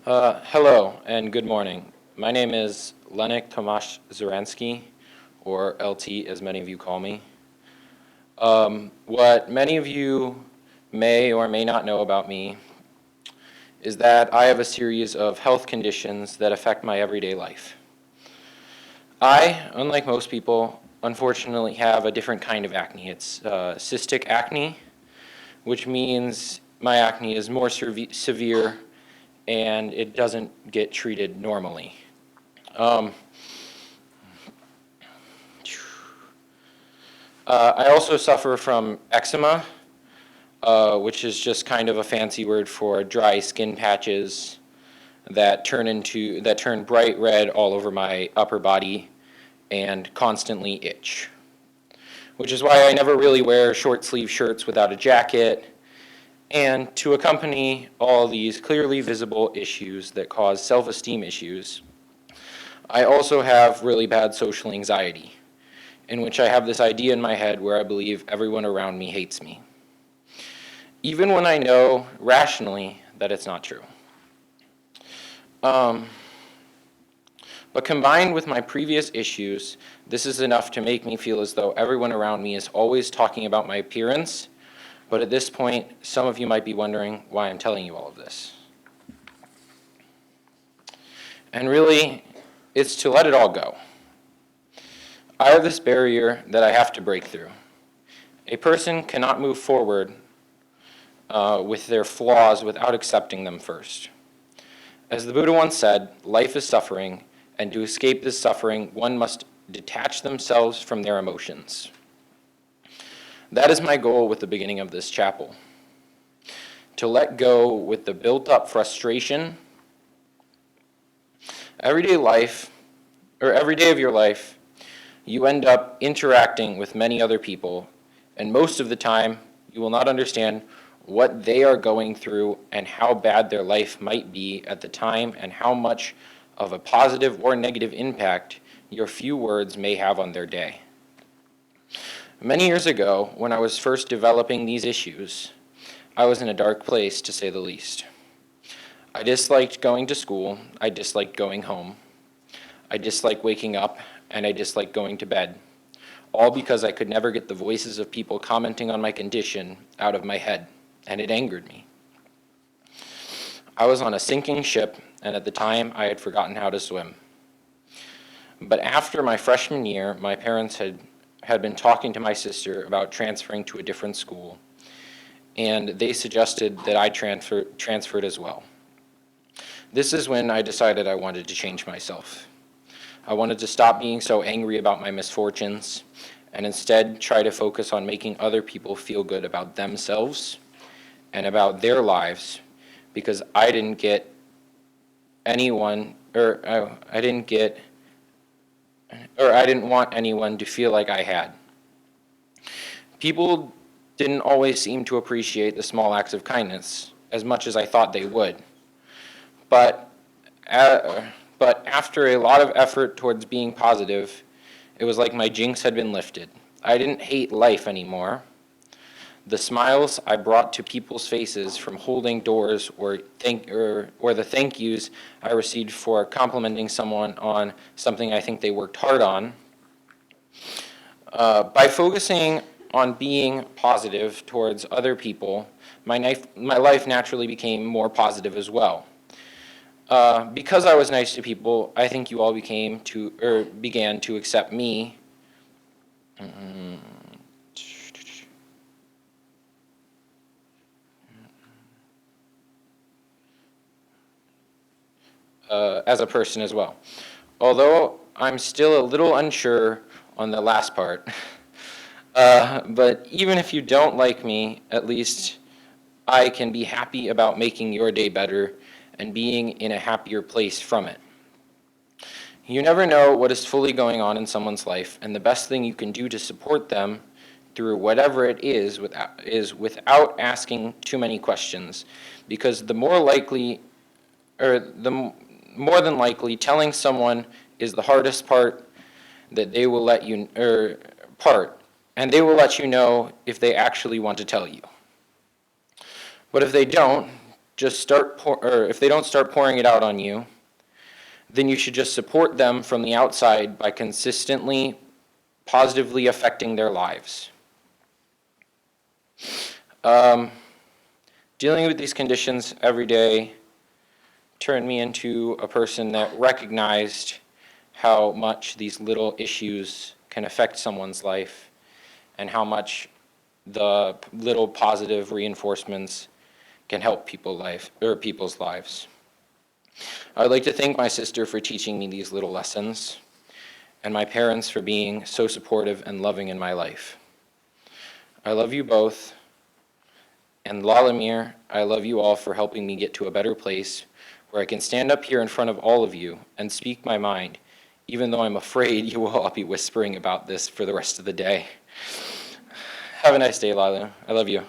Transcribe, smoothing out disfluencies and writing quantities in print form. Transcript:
Hello and good morning. My name is Lenik Zaranski, or LT as many of you call me. What many of you may or may not know about me is that I have a series of health conditions that affect my everyday life. I, unlike most people, unfortunately have a different kind of acne. It's cystic acne, which means my acne is more severe and it doesn't get treated normally. Um, I also suffer from eczema, which is just kind of a fancy word for dry skin patches that turn bright red all over my upper body and constantly itch. Which is why I never really wear short sleeve shirts without a jacket. And to accompany all these clearly visible issues that cause self-esteem issues, I also have really bad social anxiety, in which I have this idea in my head where I believe everyone around me hates me, even when I know rationally that it's not true. But combined with my previous issues, this is enough to make me feel as though everyone around me is always talking about my appearance. But at this point, some of you might be wondering why I'm telling you all of this. And really, it's to let it all go. I have this barrier that I have to break through. A person cannot move forward with their flaws without accepting them first. As the Buddha once said, life is suffering, and to escape this suffering, one must detach themselves from their emotions. That is my goal with the beginning of this chapel. To let go with the built-up frustration. Every day of your life, you end up interacting with many other people, and most of the time, you will not understand what they are going through and how bad their life might be at the time and how much of a positive or negative impact your few words may have on their day. Many years ago, when I was first developing these issues, I was in a dark place, to say the least. I disliked going to school, I disliked going home, I disliked waking up, and I disliked going to bed, all because I could never get the voices of people commenting on my condition out of my head, and it angered me. I was on a sinking ship, and at the time, I had forgotten how to swim. But after my freshman year, my parents had been talking to my sister about transferring to a different school, and they suggested that I transferred as well. This is when I decided I wanted to change myself. I wanted to stop being so angry about my misfortunes and instead try to focus on making other people feel good about themselves and about their lives, because I didn't get anyone, I didn't want anyone to feel like I had. People didn't always seem to appreciate the small acts of kindness as much as I thought they would. But after a lot of effort towards being positive, it was like my jinx had been lifted. I didn't hate life anymore. The smiles I brought to people's faces from holding doors or the thank yous I received for complimenting someone on something I think they worked hard on. By focusing on being positive towards other people, my life naturally became more positive as well. Because I was nice to people, I think you all began to accept me. As a person as well. Although I'm still a little unsure on the last part. But even if you don't like me, at least I can be happy about making your day better and being in a happier place from it. You never know what is fully going on in someone's life, and the best thing you can do to support them through whatever it is without asking too many questions, because the more than likely telling someone is the hardest part that they will let you and they will let you know if they actually want to tell you. But if they don't, or if they don't start pouring it out on you, then you should just support them from the outside by consistently positively affecting their lives. Dealing with these conditions every day turned me into a person that recognized how much these little issues can affect someone's life and how much the little positive reinforcements can help people's lives. I'd like to thank my sister for teaching me these little lessons, and my parents for being so supportive and loving in my life. I love you both, and Lumiere, I love you all for helping me get to a better place where I can stand up here in front of all of you and speak my mind, even though I'm afraid you will all be whispering about this for the rest of the day. Have a nice day, Lila. I love you.